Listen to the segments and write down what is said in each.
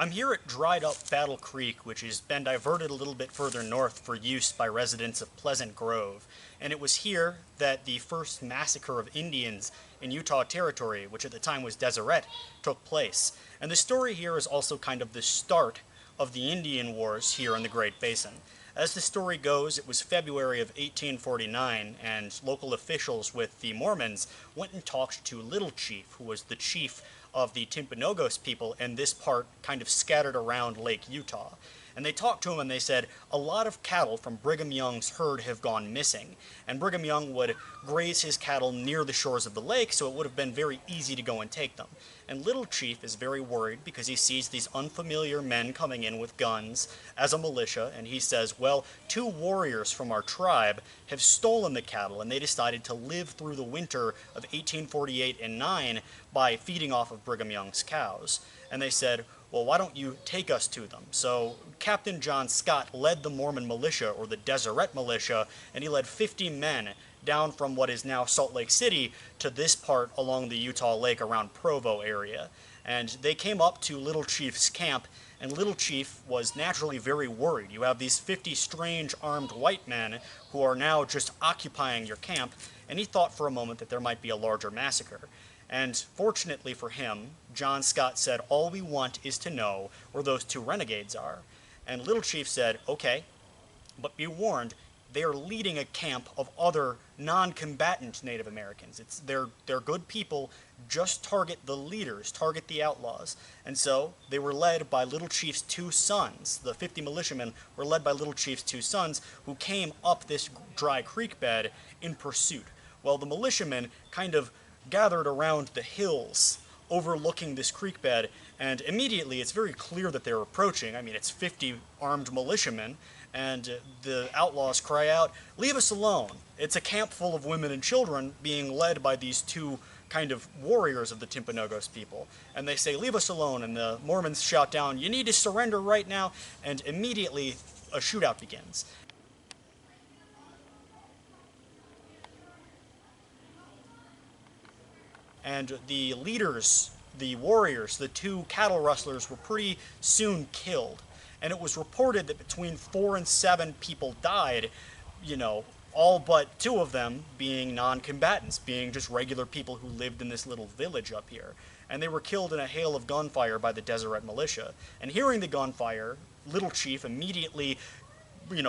I'm here at dried up Battle Creek, which has been diverted a little bit further north for use by residents of Pleasant Grove. And it was here that the first massacre of Indians in Utah Territory, which at the time was Deseret, took place. And the story here is also kind of the start of the Indian Wars here in the Great Basin. As the story goes, it was February of 1849, and local officials with the Mormons went and talked to Little Chief, who was the chief of the Timpanogos people in this part kind of scattered around Lake Utah. And they talked to him and they said, a lot of cattle from Brigham Young's herd have gone missing. And Brigham Young would graze his cattle near the shores of the lake, so it would have been very easy to go and take them. And Little Chief is very worried because he sees these unfamiliar men coming in with guns as a militia, and he says, well, 2 warriors from our tribe have stolen the cattle, and they decided to live through the winter of 1848 and 9 by feeding off of Brigham Young's cows. And they said, well, why don't you take us to them? So Captain John Scott led the Mormon militia, or the Deseret militia, and he led 50 men down from what is now Salt Lake City to this part along the Utah Lake around Provo area. And they came up to Little Chief's camp, and Little Chief was naturally very worried. You have these 50 strange armed white men who are now just occupying your camp, and he thought for a moment that there might be a larger massacre. And fortunately for him, John Scott said, all we want is to know where those 2 renegades are. And Little Chief said, okay, but be warned, they are leading a camp of other non-combatant Native Americans. They're good people, just target the leaders, target the outlaws. And so they were led by Little Chief's 2 sons. The 50 militiamen were led by Little Chief's 2 sons, who came up this dry creek bed in pursuit. Well, the militiamen kind of gathered around the hills overlooking this creek bed, and immediately it's very clear that they're approaching. I mean, it's 50 armed militiamen, and the outlaws cry out, leave us alone. It's a camp full of women and children being led by these 2 kind of warriors of the Timpanogos people. And they say, leave us alone, and the Mormons shout down, you need to surrender right now, and immediately a shootout begins. And the leaders, the warriors, the 2 cattle rustlers were pretty soon killed. And it was reported that between 4 and 7 people died, you know, all but 2 of them being non-combatants, being just regular people who lived in this little village up here. And they were killed in a hail of gunfire by the Deseret militia. And hearing the gunfire, Little Chief immediately,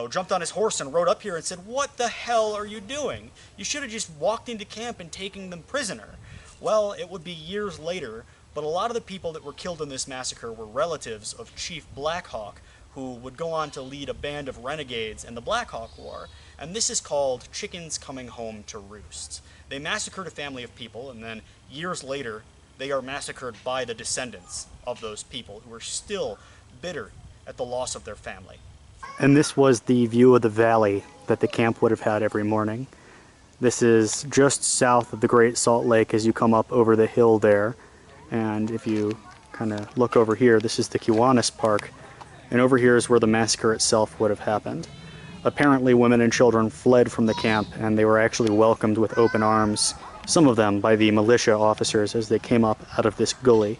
jumped on his horse and rode up here and said, what the hell are you doing? You should have just walked into camp and taken them prisoner. Well, it would be years later, but a lot of the people that were killed in this massacre were relatives of Chief Black Hawk, who would go on to lead a band of renegades in the Black Hawk War, and this is called chickens coming home to roost. They massacred a family of people, and then years later, they are massacred by the descendants of those people who are still bitter at the loss of their family. And this was the view of the valley that the camp would have had every morning. This is just south of the Great Salt Lake as you come up over the hill there. And if you kind of look over here, this is the Kiwanis Park. And over here is where the massacre itself would have happened. Apparently women and children fled from the camp, and they were actually welcomed with open arms, some of them by the militia officers as they came up out of this gully.